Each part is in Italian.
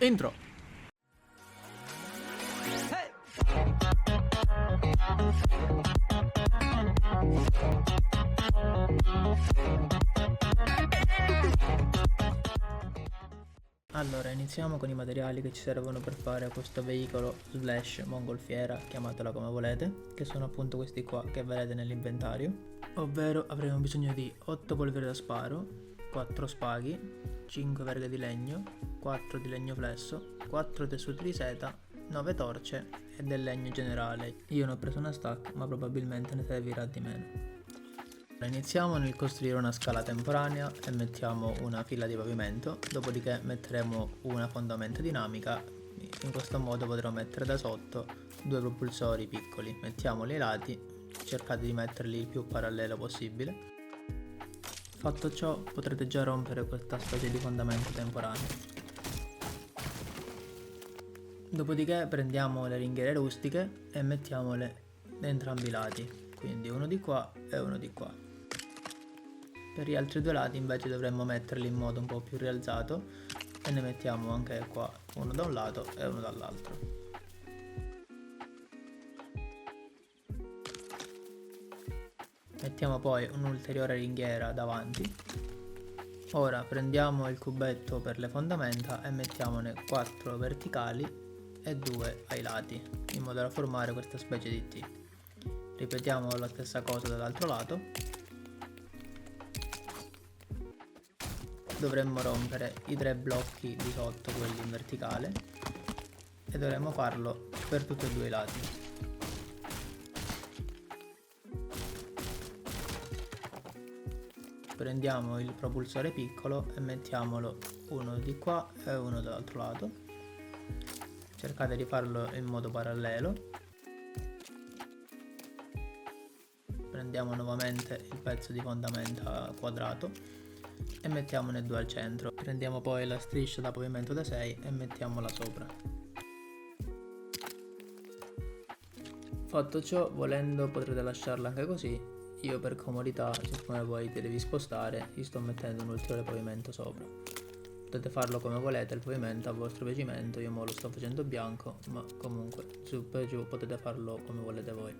Intro. Allora, iniziamo con i materiali che ci servono per fare questo veicolo slash mongolfiera, chiamatela come volete, che sono appunto questi qua che vedete nell'inventario. Ovvero avremo bisogno di 8 polveri da sparo, 4 spaghi, 5 verghe di legno, 4 di legno flesso, 4 tessuti di seta, 9 torce e del legno generale. Io ne ho preso una stack, ma probabilmente ne servirà di meno. Iniziamo nel costruire una scala temporanea e mettiamo una fila di pavimento, dopodiché metteremo una fondamenta dinamica. In questo modo potremo mettere da sotto due propulsori piccoli, mettiamoli ai lati, cercate di metterli il più parallelo possibile. Fatto ciò potrete già rompere questa specie di fondamento temporaneo. Dopodiché prendiamo le ringhiere rustiche e mettiamole da entrambi i lati, quindi uno di qua e uno di qua. Per gli altri due lati invece dovremmo metterli in modo un po' più rialzato e ne mettiamo anche qua uno da un lato e uno dall'altro. Mettiamo poi un'ulteriore ringhiera davanti. Ora prendiamo il cubetto per le fondamenta e mettiamone 4 verticali e 2 ai lati, in modo da formare questa specie di T. Ripetiamo la stessa cosa dall'altro lato. Dovremmo rompere i 3 blocchi di sotto, quelli in verticale, e dovremmo farlo per tutti e due i lati. Prendiamo il propulsore piccolo e mettiamolo uno di qua e uno dall'altro lato. Cercate di farlo in modo parallelo. Prendiamo nuovamente il pezzo di fondamenta quadrato e mettiamone 2 al centro. Prendiamo poi la striscia da pavimento da 6 e mettiamola sopra. Fatto ciò, volendo potrete lasciarla anche così. Io per comodità, siccome voi ti devi spostare, gli sto mettendo un ulteriore pavimento sopra. Potete farlo come volete, il pavimento a vostro piacimento. Io mo lo sto facendo bianco, ma comunque su per giù potete farlo come volete voi.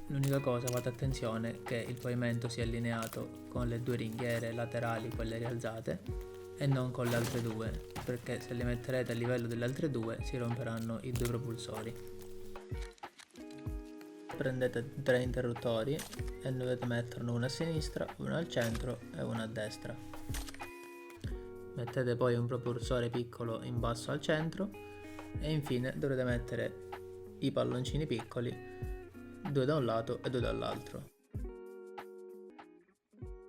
L'unica cosa, fate attenzione che il pavimento sia allineato con le due ringhiere laterali, quelle rialzate, e non con le altre due, perché se le metterete a livello delle altre due si romperanno i due propulsori. Prendete 3 interruttori e dovete metterne uno a sinistra, uno al centro e uno a destra. Mettete poi un propulsore piccolo in basso al centro e infine dovrete mettere i palloncini piccoli, 2 da un lato e 2 dall'altro.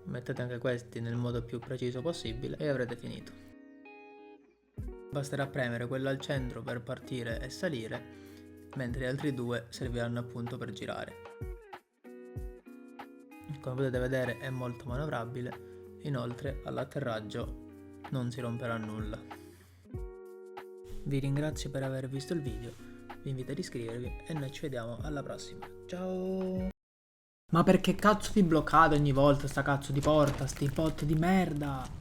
Mettete anche questi nel modo più preciso possibile e avrete finito. Basterà premere quello al centro per partire e salire, mentre gli altri due serviranno appunto per girare. Come potete vedere è molto manovrabile, inoltre all'atterraggio non si romperà nulla. Vi ringrazio per aver visto il video. Vi invito ad iscrivervi e noi ci vediamo alla prossima. Ciao! Ma perché cazzo di bloccate ogni volta sta cazzo di porta, sti bot di merda?